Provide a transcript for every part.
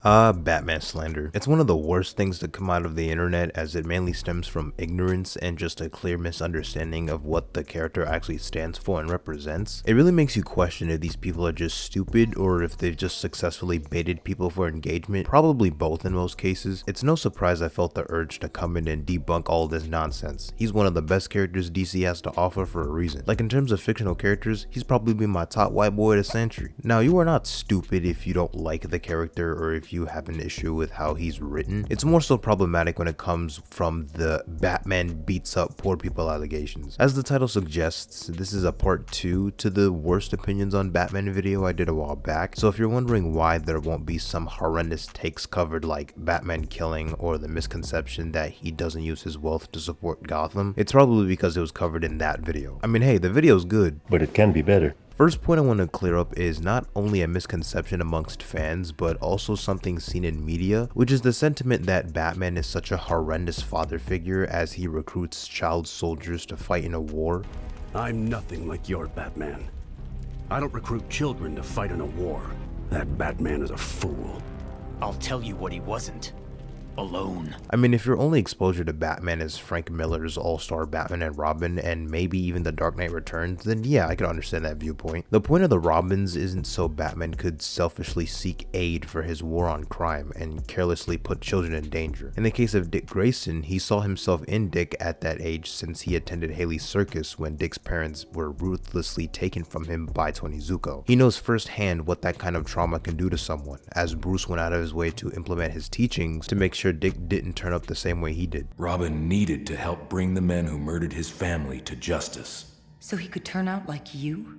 Batman slander. It's one of the worst things to come out of the internet, as it mainly stems from ignorance and just a clear misunderstanding of what the character actually stands for and represents. It really makes you question if these people are just stupid or if they've just successfully baited people for engagement, probably both in most cases. It's no surprise I felt the urge to come in and debunk all this nonsense. He's one of the best characters DC has to offer for a reason. Like, in terms of fictional characters, he's probably been my top white boy of the century. Now, you are not stupid if you don't like the character or if you have an issue with how he's written. It's more so problematic when it comes from the Batman beats up poor people allegations. As the title suggests, this is a part 2 to the worst opinions on Batman video I did a while back, so if you're wondering why there won't be some horrendous takes covered like Batman killing or the misconception that he doesn't use his wealth to support Gotham, it's probably because it was covered in that video. I mean, hey, the video's good, but it can be better. First point I want to clear up is not only a misconception amongst fans, but also something seen in media, which is the sentiment that Batman is such a horrendous father figure as he recruits child soldiers to fight in a war. I'm nothing like your Batman. I don't recruit children to fight in a war. That Batman is a fool. I'll tell you what he wasn't. Alone. I mean, if your only exposure to Batman is Frank Miller's All-Star Batman and Robin, and maybe even The Dark Knight Returns, then yeah, I can understand that viewpoint. The point of the Robins isn't so Batman could selfishly seek aid for his war on crime and carelessly put children in danger. In the case of Dick Grayson, he saw himself in Dick at that age since he attended Haley's circus when Dick's parents were ruthlessly taken from him by Tony Zuko. He knows firsthand what that kind of trauma can do to someone, as Bruce went out of his way to implement his teachings to make sure Dick didn't turn up the same way he did. Robin needed to help bring the men who murdered his family to justice. So he could turn out like you?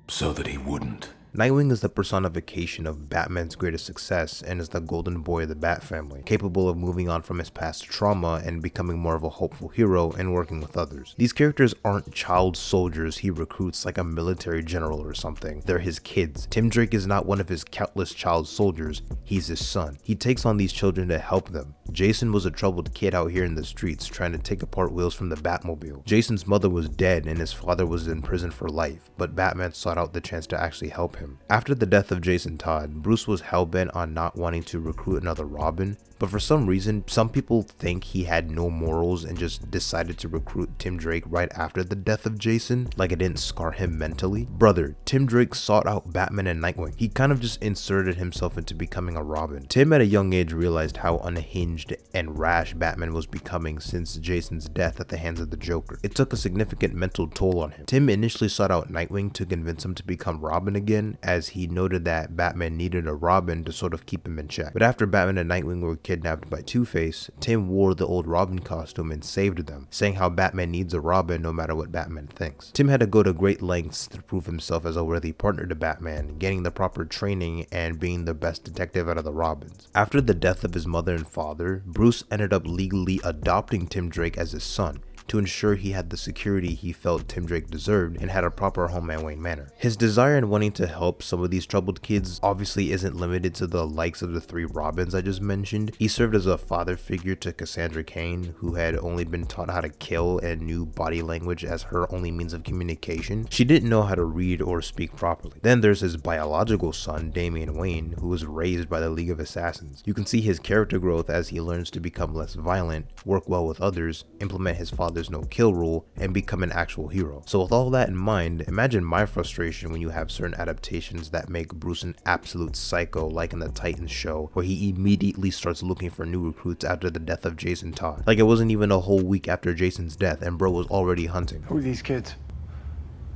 So that he wouldn't. Nightwing is the personification of Batman's greatest success and is the golden boy of the Batfamily, capable of moving on from his past trauma and becoming more of a hopeful hero and working with others. These characters aren't child soldiers he recruits like a military general or something. They're his kids. Tim Drake is not one of his countless child soldiers, he's his son. He takes on these children to help them. Jason was a troubled kid out here in the streets trying to take apart wheels from the Batmobile. Jason's mother was dead and his father was in prison for life, but Batman sought out the chance to actually help him. After the death of Jason Todd, Bruce was hellbent on not wanting to recruit another Robin, but for some reason, some people think he had no morals and just decided to recruit Tim Drake right after the death of Jason, like it didn't scar him mentally. Brother, Tim Drake sought out Batman and Nightwing. He kind of just inserted himself into becoming a Robin. Tim at a young age realized how unhinged and rash Batman was becoming since Jason's death at the hands of the Joker. It took a significant mental toll on him. Tim initially sought out Nightwing to convince him to become Robin again, as he noted that Batman needed a Robin to sort of keep him in check. But after Batman and Nightwing were kidnapped by Two-Face, Tim wore the old Robin costume and saved them, saying how Batman needs a Robin no matter what Batman thinks. Tim had to go to great lengths to prove himself as a worthy partner to Batman, getting the proper training and being the best detective out of the Robins. After the death of his mother and father, Bruce ended up legally adopting Tim Drake as his son, to ensure he had the security he felt Tim Drake deserved and had a proper home at Wayne Manor. His desire in wanting to help some of these troubled kids obviously isn't limited to the likes of the 3 Robins I just mentioned. He served as a father figure to Cassandra Cain, who had only been taught how to kill and knew body language as her only means of communication. She didn't know how to read or speak properly. Then there's his biological son, Damian Wayne, who was raised by the League of Assassins. You can see his character growth as he learns to become less violent, work well with others, implement his father's no-kill rule, and become an actual hero. So with all that in mind, imagine my frustration when you have certain adaptations that make Bruce an absolute psycho, like in the Titans show, where he immediately starts looking for new recruits after the death of Jason Todd. Like, it wasn't even a whole week after Jason's death and bro was already hunting. Who are these kids?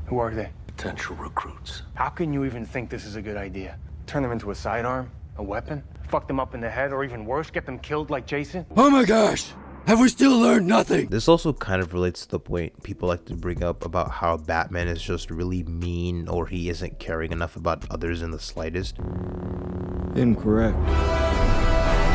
Who are they? Potential recruits. How can you even think this is a good idea? Turn them into a sidearm? A weapon? Fuck them up in the head, or even worse, get them killed like Jason? Oh my gosh! Have we still learned nothing? This also kind of relates to the point people like to bring up about how Batman is just really mean or he isn't caring enough about others in the slightest. Incorrect.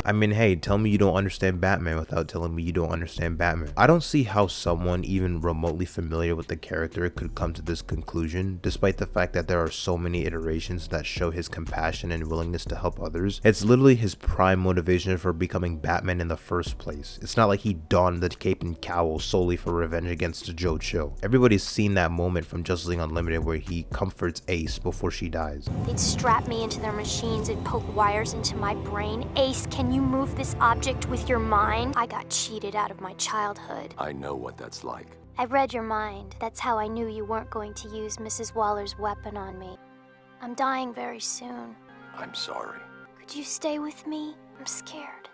I mean, hey, tell me you don't understand Batman without telling me you don't understand Batman. I don't see how someone even remotely familiar with the character could come to this conclusion, despite the fact that there are so many iterations that show his compassion and willingness to help others. It's literally his prime motivation for becoming Batman in the first place. It's not like he donned the cape and cowl solely for revenge against Joe Chill. Everybody's seen that moment from Justice League Unlimited where he comforts Ace before she dies. They'd strap me into their machines and poke wires into my brain. Ace, can you move this object with your mind? I got cheated out of my childhood. I know what that's like. I read your mind. That's how I knew you weren't going to use Mrs. Waller's weapon on me. I'm dying very soon. I'm sorry. Could you stay with me? I'm scared.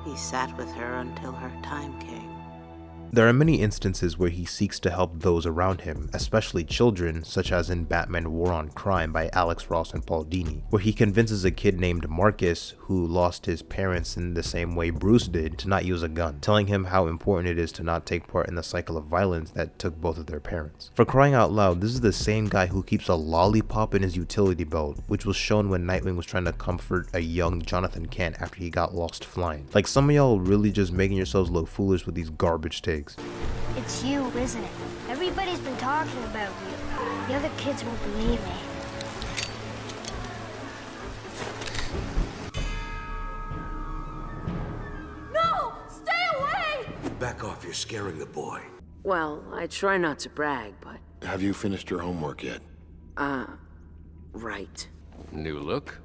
He sat with her until her time came. There are many instances where he seeks to help those around him, especially children, such as in Batman War on Crime by Alex Ross and Paul Dini, where he convinces a kid named Marcus, who lost his parents in the same way Bruce did, to not use a gun, telling him how important it is to not take part in the cycle of violence that took both of their parents. For crying out loud, this is the same guy who keeps a lollipop in his utility belt, which was shown when Nightwing was trying to comfort a young Jonathan Kent after he got lost flying. Like, some of y'all really just making yourselves look foolish with these garbage takes. It's you, isn't it? Everybody's been talking about you. The other kids won't believe me. No! Stay away! Back off, you're scaring the boy. Well, I try not to brag, but... Have you finished your homework yet? Right. New look?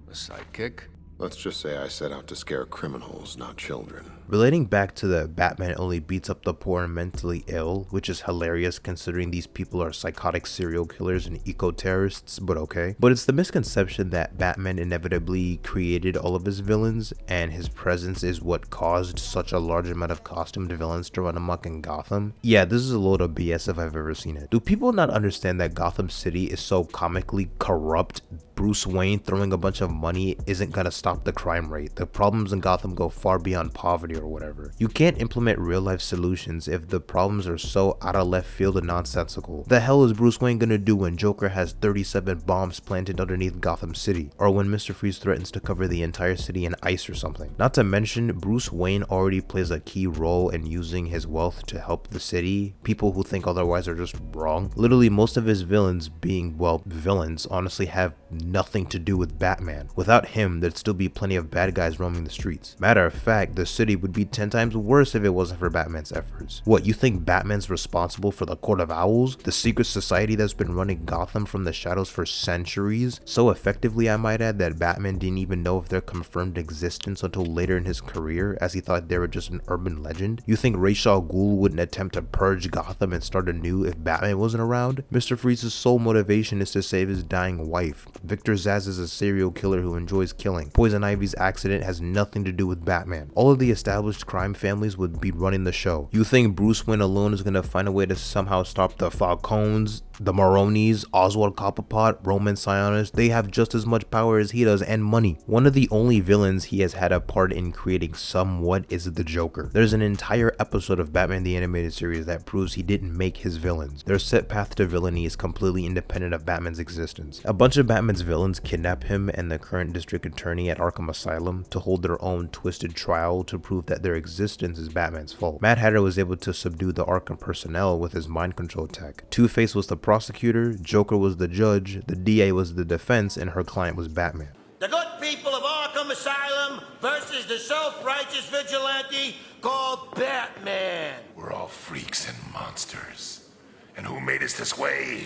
A sidekick? Let's just say I set out to scare criminals, not children. Relating back to the Batman only beats up the poor and mentally ill, which is hilarious considering these people are psychotic serial killers and eco-terrorists, but okay. But it's the misconception that Batman inevitably created all of his villains, and his presence is what caused such a large amount of costumed villains to run amok in Gotham. Yeah, this is a load of BS if I've ever seen it. Do people not understand that Gotham City is so comically corrupt? Bruce Wayne throwing a bunch of money isn't gonna stop the crime rate. The problems in Gotham go far beyond poverty or whatever. You can't implement real life solutions if the problems are so out of left field and nonsensical. The hell is Bruce Wayne gonna do when Joker has 37 bombs planted underneath Gotham City? Or when Mr. Freeze threatens to cover the entire city in ice or something? Not to mention, Bruce Wayne already plays a key role in using his wealth to help the city. People who think otherwise are just wrong. Literally most of his villains being, well, villains, honestly have nothing to do with Batman. Without him, there'd still be plenty of bad guys roaming the streets. Matter of fact, the city would be 10 times worse if it wasn't for Batman's efforts. What, you think Batman's responsible for the Court of Owls? The secret society that's been running Gotham from the shadows for centuries? So effectively, I might add, that Batman didn't even know of their confirmed existence until later in his career, as he thought they were just an urban legend? You think Ra's al Ghul wouldn't attempt to purge Gotham and start anew if Batman wasn't around? Mr. Freeze's sole motivation is to save his dying wife. Victor Zsasz is a serial killer who enjoys killing. Poison Ivy's accident has nothing to do with Batman. All of the established crime families would be running the show. You think Bruce Wayne alone is gonna find a way to somehow stop the Falcones, the Maronis, Oswald Cobblepot, Roman Sionis? They have just as much power as he does, and money. One of the only villains he has had a part in creating somewhat is the Joker. There's an entire episode of Batman the Animated Series that proves he didn't make his villains. Their set path to villainy is completely independent of Batman's existence. A bunch of Batman's villains kidnap him and the current district attorney at Arkham Asylum to hold their own twisted trial to prove that their existence is Batman's fault. Mad Hatter was able to subdue the Arkham personnel with his mind control tech. Two-Face was the prosecutor, Joker was the judge, the DA was the defense, and her client was Batman. The good people of Arkham Asylum versus the self-righteous vigilante called Batman. We're all freaks and monsters. And who made us this way?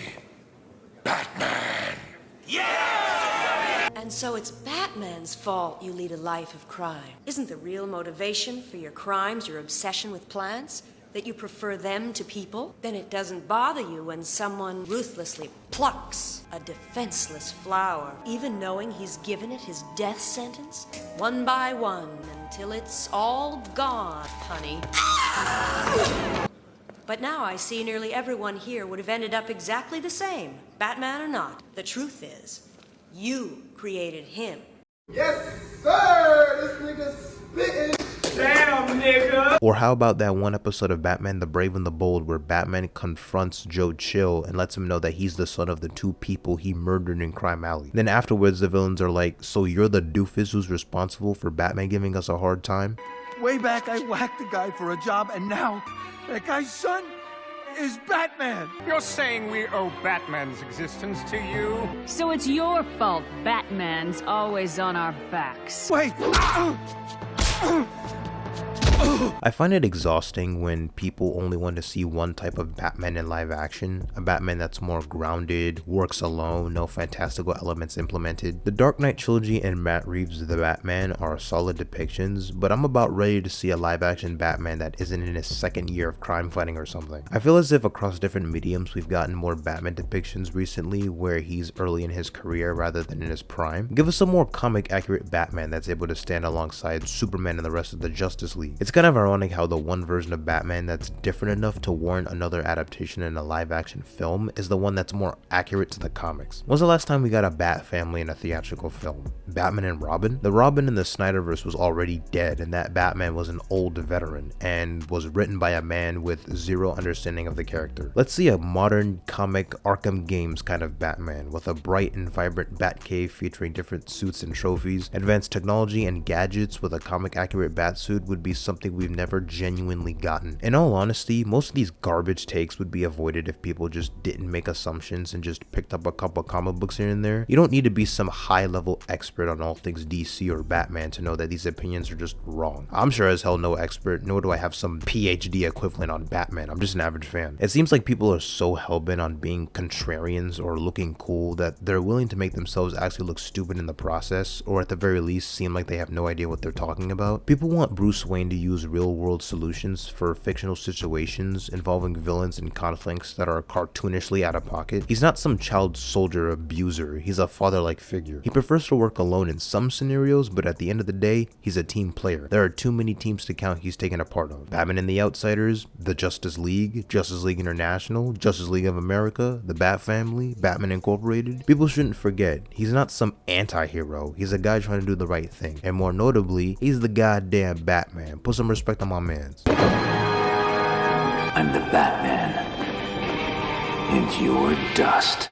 Batman! Yeah! And so it's Batman's fault you lead a life of crime. Isn't the real motivation for your crimes your obsession with plants? That you prefer them to people? Then it doesn't bother you when someone ruthlessly plucks a defenseless flower, even knowing he's given it his death sentence, one by one, until it's all gone, honey. But now I see nearly everyone here would have ended up exactly the same, Batman or not. The truth is, you created him. Yes, sir! This nigga's spitting. Sam, nigga! Or how about that one episode of Batman the Brave and the Bold where Batman confronts Joe Chill and lets him know that he's the son of the two people he murdered in Crime Alley. Then afterwards the villains are like, so you're the doofus who's responsible for Batman giving us a hard time? Way back, I whacked the guy for a job, and now that guy's son is Batman. You're saying we owe Batman's existence to you? So it's your fault Batman's always on our backs. Wait! I find it exhausting when people only want to see one type of Batman in live action, a Batman that's more grounded, works alone, no fantastical elements implemented. The Dark Knight trilogy and Matt Reeves' The Batman are solid depictions, but I'm about ready to see a live action Batman that isn't in his second year of crime fighting or something. I feel as if across different mediums we've gotten more Batman depictions recently where he's early in his career rather than in his prime. Give us a more comic accurate Batman that's able to stand alongside Superman and the rest of the Justice League. It's kind of ironic how the one version of Batman that's different enough to warrant another adaptation in a live action film is the one that's more accurate to the comics. When's the last time we got a Batfamily in a theatrical film? Batman and Robin? The Robin in the Snyderverse was already dead, and that Batman was an old veteran and was written by a man with zero understanding of the character. Let's see a modern comic Arkham Games kind of Batman with a bright and vibrant Batcave featuring different suits and trophies. Advanced technology and gadgets with a comic accurate Batsuit would be something we've never genuinely gotten. In all honesty, most of these garbage takes would be avoided if people just didn't make assumptions and just picked up a couple comic books here and there. You don't need to be some high level expert on all things DC or Batman to know that these opinions are just wrong. I'm sure as hell no expert, nor do I have some PhD equivalent on Batman. I'm just an average fan. It seems like people are so hellbent on being contrarians or looking cool that they're willing to make themselves actually look stupid in the process, or at the very least seem like they have no idea what they're talking about. People want Bruce Wayne to use real world solutions for fictional situations involving villains and conflicts that are cartoonishly out of pocket. He's not some child soldier abuser, he's a father-like figure. He prefers to work alone in some scenarios, but at the end of the day, he's a team player. There are too many teams to count he's taken a part of. Batman and the Outsiders, the Justice League International, Justice League of America, the Batfamily, Batman Incorporated. People shouldn't forget, he's not some anti-hero, he's a guy trying to do the right thing. And more notably, he's the goddamn Batman. Put some respect on my mans. I'm the Batman, and you're dust.